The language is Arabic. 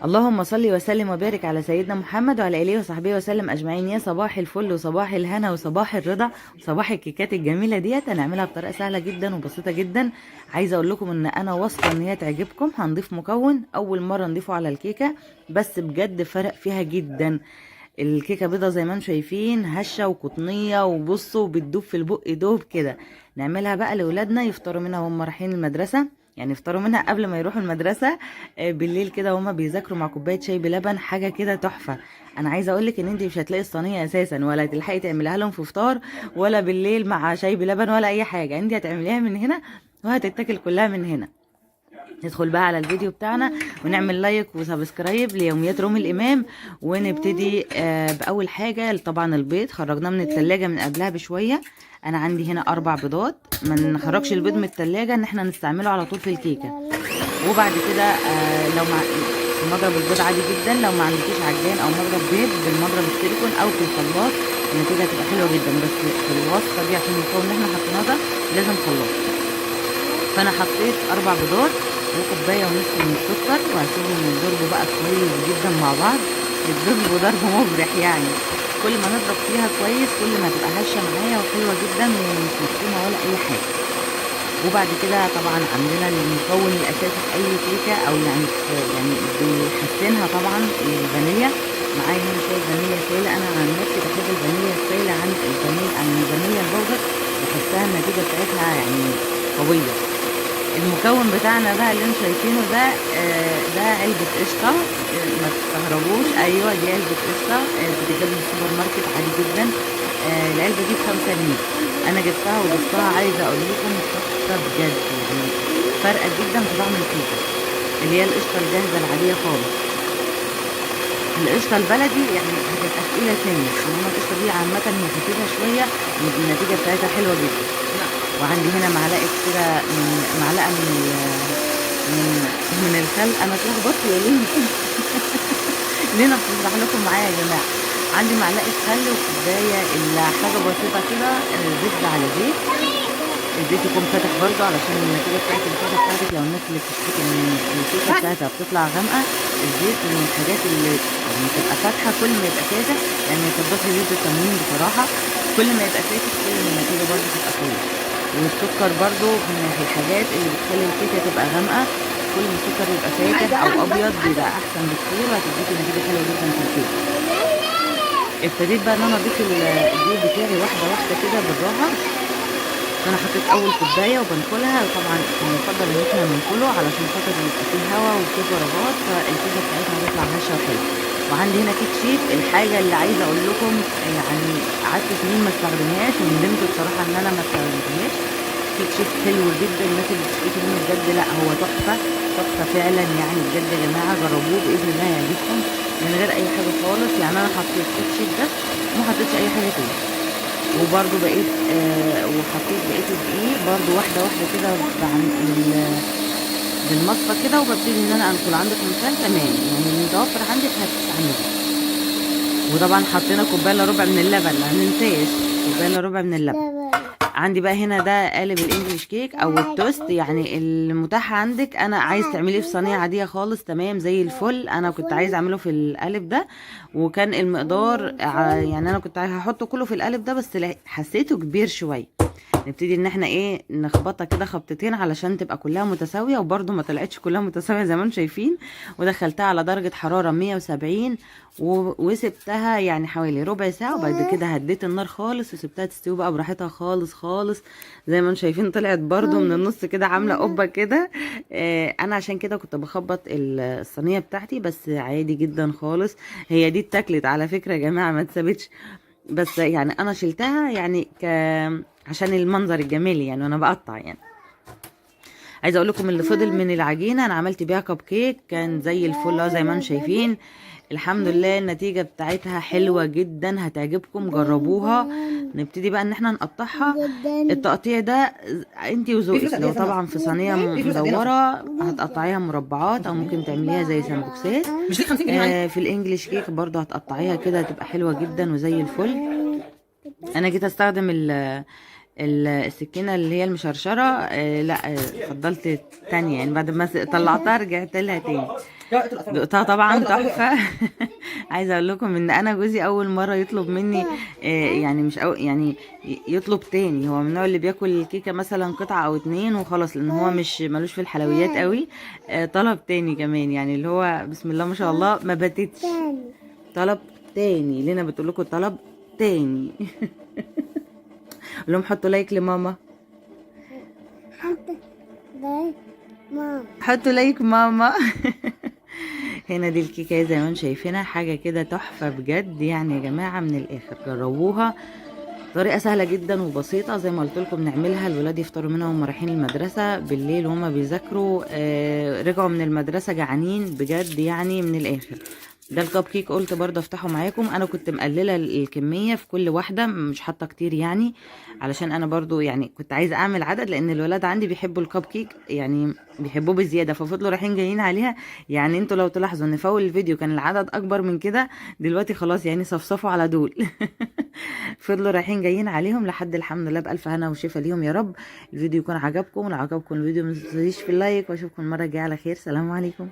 اللهم صل وسلم وبارك على سيدنا محمد وعلى اله وصحبه وسلم اجمعين. يا صباح الفل وصباح الهنا وصباح الرضا وصباح الكيكات الجميله ديت. هنعملها بطريقه سهله جدا وبسيطه جدا. عايزه اقول لكم ان انا واثقه ان هي تعجبكم. هنضيف مكون اول مره نضيفه على الكيكه، بس بجد فرق فيها جدا. الكيكه بيضه زي ما انتم شايفين، هشه وقطنيه، وبصوا بتدوب في البق دوب كده. نعملها بقى لاولادنا يفطروا منها وهم رايحين المدرسه، يعني يفطروا منها قبل ما يروحوا المدرسه. بالليل كده وهما بيذاكروا مع كوبايه شاي بلبن، حاجه كده تحفه. انا عايزه اقول لك ان انت مش هتلاقي الصينيه اساسا، ولا تلحقي تعمليها لهم في فطار ولا بالليل مع شاي بلبن ولا اي حاجه. انت هتعمليها من هنا وهتتاكل كلها من هنا. ندخل بقى على الفيديو بتاعنا ونعمل لايك وسبسكرايب ليوميات رومي الامام. ونبتدي باول حاجه. طبعا البيض خرجناه من التلاجة من قبلها بشويه. انا عندي هنا 4 بيضات. ما نخرجش البيض من التلاجة ان احنا نستعمله على طول في الكيكه. وبعد كده لو مع مضرب البيض عادي جدا. لو ما عندكيش عجان او مضرب بيض، بالمضرب السيليكون او في الخلاط النتيجه هتبقى حلوه جدا. بس في الوصفه دي عشان المكون اللي احنا حطيناه ده لازم خلاط. فانا حطيت 4 بيضات وكوبايه ونص من السكر، وهسيبهم يتضربوا بقى كويس جدا مع بعض. يتضربوا ضرب مبرح يعني. كل ما نضرب فيها كويس كل ما تبقى هشه معايا وحلوه جدا ومش مكتومه ولا اي حاجه. وبعد كده طبعا عندنا المكون الاساسي في اي كيكه، او يعني بيحسنها طبعا الفانيليا. معايا هنا شويه فانيليا سايله. انا عن نفسي بحب الفانيليا السايله عن الفانيليا البودر. بحسها النتيجه بتاعتها يعني قويه. المكون بتاعنا بقى اللي انتم شايفينه ده ده علبة قشطة. ما تستغربوش، ايوه دي علبة قشطة. بتتجاب من السوبر ماركت عادي جدا. العلبة دي ب5 جنيه. انا جبتها وضفتها، عايزة اقول لكم تحفة بجد يعني. فارقة جدا في طعم الكيكة، اللي هي القشطة الجاهزة العادية خالص. القشطة البلدي يعني هتبقى تقيلة سنة، انما القشطة دي عامة هي خفيفة شوية، النتيجة بتاعتها حلوة جدا. وعندي هنا معلقه كده، معلقه من من الخل. انا اتلخبطت يا ليه ليه انا بشرح لكم معايا يا جماعه. عندي معلقه خل وكوبايه الا حاجه بسيطه كده زبده على زيت. الزيت يكون فاتح برضو علشان النتيجه بتاعت الكيكه بتاعتك. لو الناس اللي بتشتكي ان الكيكه بتاعتها بتطلع غامقه، الزيت من الحاجات اللي يعني تبقى فاتحه. كل ما يبقى فاتح يعني يفضل زيت التموين بصراحه. كل ما يبقى فاتح كل ما النتيجه برضو تبقى كويسه. والسكر برضو من الحاجات اللي بتخلي الكيكه تبقى غامقه. كل ما السكر يبقى فاتح او ابيض بيبقى احسن بكتير، وهتديكي نتيجه حلوه جدا في الكيكه. ابتديت بقى ان انا اضيف الدقيق بتاعي واحده واحده كده بالراحه. فانا حطيت اول كوبايه وبنخلها. طبعا يفضل ان احنا ننخله علشان خاطر يبقى فيه هواء وفيه فراغات، فالكيكه بتاعتنا هتطلع هشه وحلوه. وعندي هنا كيك شيف، الحاجه اللي عايزه اقول لكم يعني قعدت سنين ما استخدمهاش وندمت بصراحه ان انا ما استخدمتهاش. كيك شيف حلو جدا، الناس اللي بتشتكي منه بجد لا هو تحفه. تحفه فعلا يعني بجد يا جماعه، جربوه باذن الله هيعجبكم من غير اي حاجه خالص. يعني انا حطيت كيك شيف بس وما حطيتش اي حاجه تاني. وبرده بقيت وحطيت بقيت الدقيق برده واحده واحده كده بالمصفى كده. وببتدي ان انا انخل. عندك مثال تمام يعني المتوفر عندك هتستعملي. وطبعا حطينا كوبايه الا ربع من اللبن، ما ننساش كوبايه الا ربع من اللبن. عندي بقى هنا ده قالب الانجليش كيك او التوست، يعني المتاح عندك. انا عايز تعمليه في صينيه عاديه خالص تمام زي الفل. انا كنت عايز اعمله في القالب ده، وكان المقدار يعني انا كنت هحطه كله في القالب ده، بس حسيته كبير شويه. نبتدي ان احنا ايه نخبطها كده خبطتين علشان تبقى كلها متساويه. وبرده ما طلعتش كلها متساويه زي ما انتم شايفين. ودخلتها على درجه حراره 170 وسبتها يعني حوالي ربع ساعه. وبعد كده هديت النار خالص وسبتها تستوي بقى براحتها خالص خالص. زي ما انتم شايفين طلعت برده من النص كده عامله قبه كده. انا عشان كده كنت بخبط الصينيه بتاعتي بس عادي جدا خالص. هي دي اتاكلت على فكره يا جماعه، ما اتسابتش. بس يعني انا شلتها يعني عشان المنظر الجمالي يعني وانا بقطع يعني. عايزه اقول لكم اللي فضل من العجينه انا عملت بيها كب كيك كان زي الفل زي ما انتم شايفين. الحمد لله النتيجه بتاعتها حلوه جدا، هتعجبكم جربوها. نبتدي بقى ان احنا نقطعها. التقطيع ده انتي وذوقك. لو طبعا في صينيه مدوره هتقطعيها مربعات او ممكن تعمليها زي سمبوكسات. في الانجليش كيك برضو هتقطعيها كده هتبقى حلوه جدا وزي الفل. انا جيت استخدم السكينه اللي هي المشرشره. لا فضلت التانية يعني بعد ما طلعتها رجعت لها تاني. دقتها طبعا تحفه. عايزه اقول لكم ان انا جوزي اول مره يطلب مني يعني مش يعني يطلب تاني. هو من النوع اللي بياكل الكيكه مثلا قطعه او اتنين وخلاص، لان هو مش ملوش في الحلويات قوي. طلب تاني كمان، يعني اللي هو بسم الله ما شاء الله ما باتتش. طلب تاني لنا، بتقول لكم طلب تاني. قول لهم حطوا لايك لماما. حطوا لايك ماما. هنا دي الكيكه زي ما انتم شايفينها، حاجه كده تحفه بجد يعني يا جماعه، من الاخر جربوها. طريقه سهله جدا وبسيطه زي ما قلت لكم نعملها. الولاد يفطروا منها وهم رايحين المدرسه، بالليل وهم بيذاكروا رجعوا من المدرسه جعانين بجد يعني من الاخر. ده الكب كيك قلت برضه افتحه معاكم. انا كنت مقلله الكميه في كل واحده، مش حاطه كتير يعني، علشان انا برضه يعني كنت عايزه اعمل عدد، لان الولاد عندي بيحبوا الكب كيك يعني بيحبوه بزياده، ففضلوا رايحين جايين عليها. يعني انتوا لو تلاحظوا ان في اول الفيديو كان العدد اكبر من كده، دلوقتي خلاص يعني صفصفوا على دول. فضلوا رايحين جايين عليهم لحد الحمد لله بألف هنا وشفا ليهم يا رب. الفيديو يكون عجبكم، ولو عجبكم الفيديو ما تنسوش في اللايك، واشوفكم المره الجايه على خير. سلام عليكم.